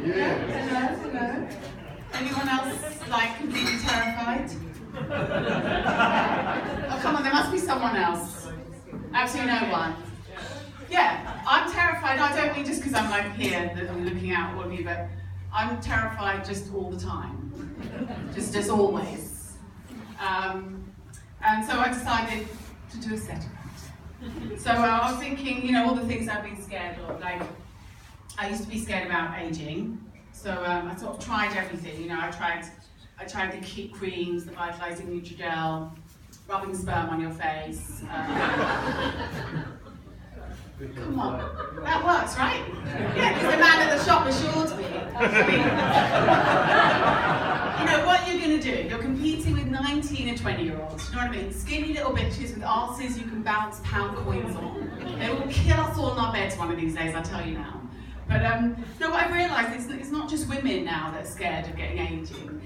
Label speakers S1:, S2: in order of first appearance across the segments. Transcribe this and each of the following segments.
S1: Yeah. Hello. Anyone else like completely terrified? Oh, come on, there must be someone else. Absolutely no one. Yeah, I'm terrified. I don't mean just because I'm like here, that I'm looking out at all of you, but I'm terrified just all the time. Just as always. And so I decided to do a set about it. So I was thinking, you know, all the things I've been scared of. Like, I used to be scared about aging. So I sort of tried everything. You know, I tried the Keep creams, the vitalizing Nutrigel, rubbing sperm on your face. Come on, that works, right? Yeah, because the man at the shop assured me. You know, what you're going to do, you're competing with 19 and 20-year-olds, you know what I mean? Skinny little bitches with arses you can bounce pound coins on. They will kill us all in our beds one of these days, I tell you now. But no, what I've realised is it's not just women now that are scared of aging.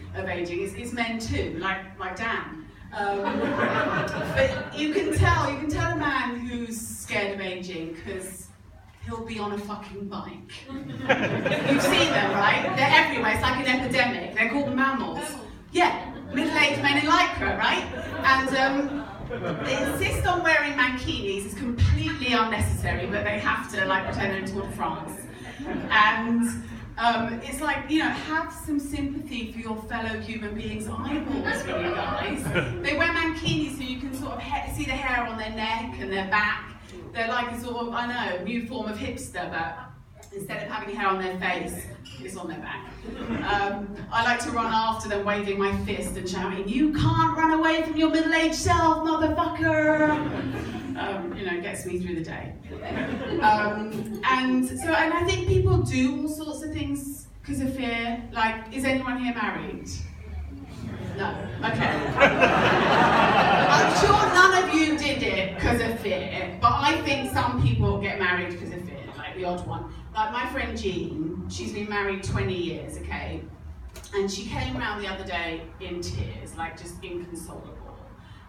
S1: It's men too, like Dan. But you can tell a man who's scared of aging because he'll be on a fucking bike. You've seen them, right? They're everywhere. It's like an epidemic. They're called mammals. Yeah, middle-aged men in lycra, right? And they insist on wearing mankinis. It's completely unnecessary, but they have to, like, pretend they're in Tour de France. And it's like, you know, have some sympathy for your fellow human beings' eyeballs, for you guys. They wear mankinis so you can sort of see the hair on their neck and their back. They're like a sort of, I know, new form of hipster, but instead of having hair on their face, it's on their back. I like to run after them waving my fist and shouting, "You can't run away from your middle-aged self, motherfucker!" You know, gets me through the day. And I think people do all sorts of things because of fear. Like, is anyone here married? No. Okay. I'm sure none of you did it because of fear, but I think some people get married because of fear, like the odd one. Like my friend Jean, she's been married 20 years, okay? And she came around the other day in tears, like just inconsolable.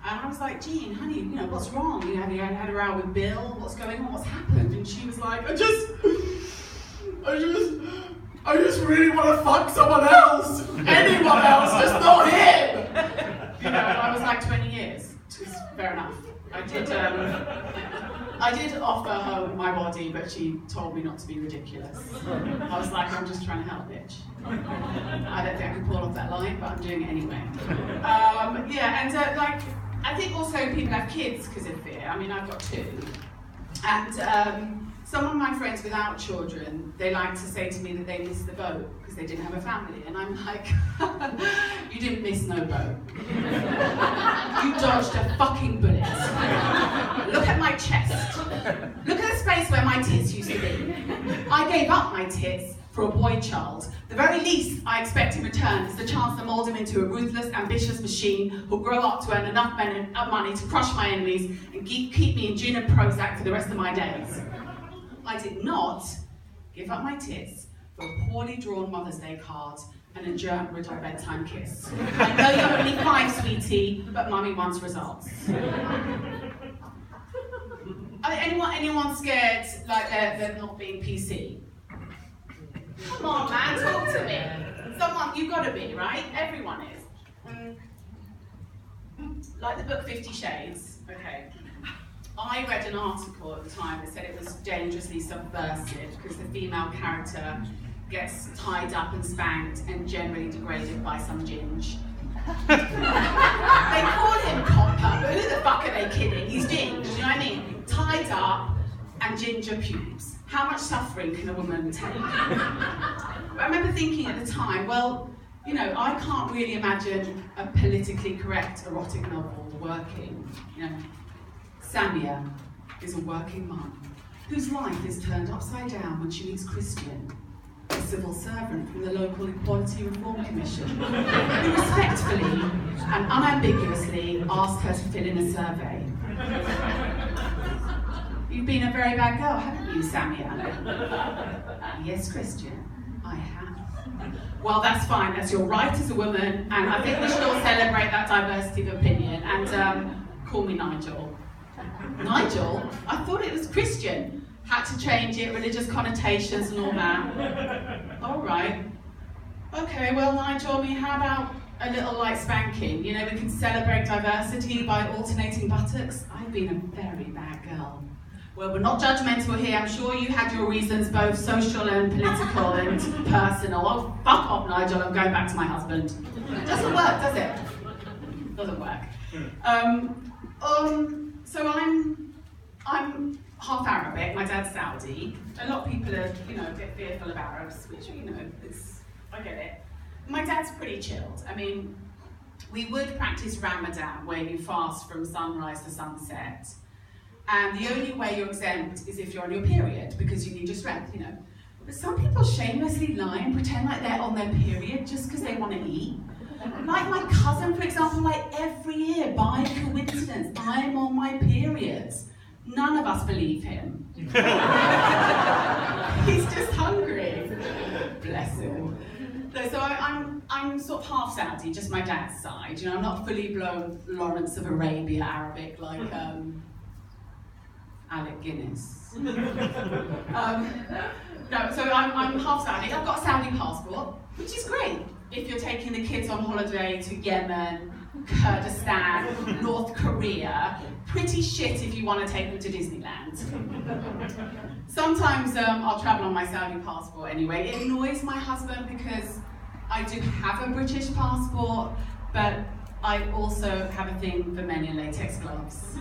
S1: And I was like, Jean, honey, you know, what's wrong? You had a row with Bill? What's going on? What's happened? And she was like, I just really want to fuck someone else. Anyone else, just not him. You know, I was like 20 years. Which is fair enough. I did offer her my body, but she told me not to be ridiculous. I was like, I'm just trying to help, bitch. I don't think I can pull off that line, but I'm doing it anyway. Like, I think also people have kids because of fear. I mean, I've got two. And some of my friends without children, they like to say to me that they missed the boat because they didn't have a family. And I'm like, you didn't miss no boat. You dodged a fucking bullet. Look at my chest. Look at the space where my tits used to be. I gave up my tits for a boy child. The very least I expect in return is the chance to mould him into a ruthless, ambitious machine who'll grow up to earn enough money to crush my enemies and keep me in gin and Prozac for the rest of my days. I did not give up my tits for a poorly drawn Mother's Day card and a germ riddled bedtime kiss. I know you're only 5, sweetie, but mummy wants results. Anyone scared like they're not being PC? Come on, man, talk to me. Someone, you've got to be, right? Everyone is. Like the book 50 Shades, okay. I read an article at the time that said it was dangerously subversive because the female character gets tied up and spanked and generally degraded by some ginge. They call him copper, but who the fuck are they kidding? He's ginge, you know what I mean? Tied up and ginger pubes. How much suffering can a woman take? But I remember thinking at the time, well, you know, I can't really imagine a politically correct erotic novel working. You know, Samia is a working mum whose life is turned upside down when she meets Christian, a civil servant from the local Equality Reform Commission, who respectfully and unambiguously asked her to fill in a survey. You've been a very bad girl, haven't you, Samia? Yes, Christian, I have. Well, that's fine, that's your right as a woman, and I think we should all celebrate that diversity of opinion, and call me Nigel. Nigel? I thought it was Christian. Had to change it, religious connotations and all that. All right, Okay, well, Nigel, how about a little light spanking? You know, we can celebrate diversity by alternating buttocks. I've been a very bad girl. Well, we're not judgmental here. I'm sure you had your reasons, both social and political and personal. Oh, fuck off, Nigel. I'm going back to my husband. It doesn't work, does it? Doesn't work. So I'm half Arabic. My dad's Saudi. A lot of people are, a bit fearful of Arabs, which, I get it. My dad's pretty chilled. I mean, we would practice Ramadan, where you fast from sunrise to sunset. And the only way you're exempt is if you're on your period, because you need your strength, But some people shamelessly lie and pretend like they're on their period just because they want to eat. Like my cousin, for example, like every year, by coincidence, I'm on my periods. None of us believe him. He's just hungry. Bless him. So I'm sort of half Saudi, just my dad's side. I'm not fully blown Lawrence of Arabia Arabic like Alec Guinness. No, so I'm half Saudi. I've got a Saudi passport, which is great if you're taking the kids on holiday to Yemen, Kurdistan, North Korea. Pretty shit if you want to take them to Disneyland. Sometimes I'll travel on my Saudi passport anyway. It annoys my husband because I do have a British passport, but I also have a thing for men in latex gloves.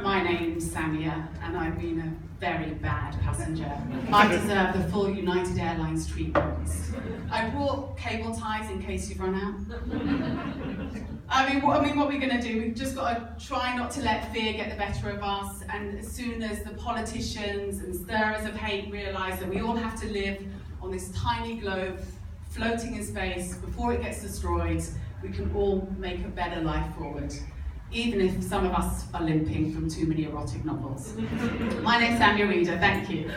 S1: My name's Samia, and I've been a very bad passenger. I deserve the full United Airlines treatment. I brought cable ties in case you've run out. I mean, what are we going to do? We've just got to try not to let fear get the better of us, and as soon as the politicians and stirrers of hate realise that we all have to live on this tiny globe, floating in space, before it gets destroyed, we can all make a better life forward, even if some of us are limping from too many erotic novels. My name's Samia Reader, thank you.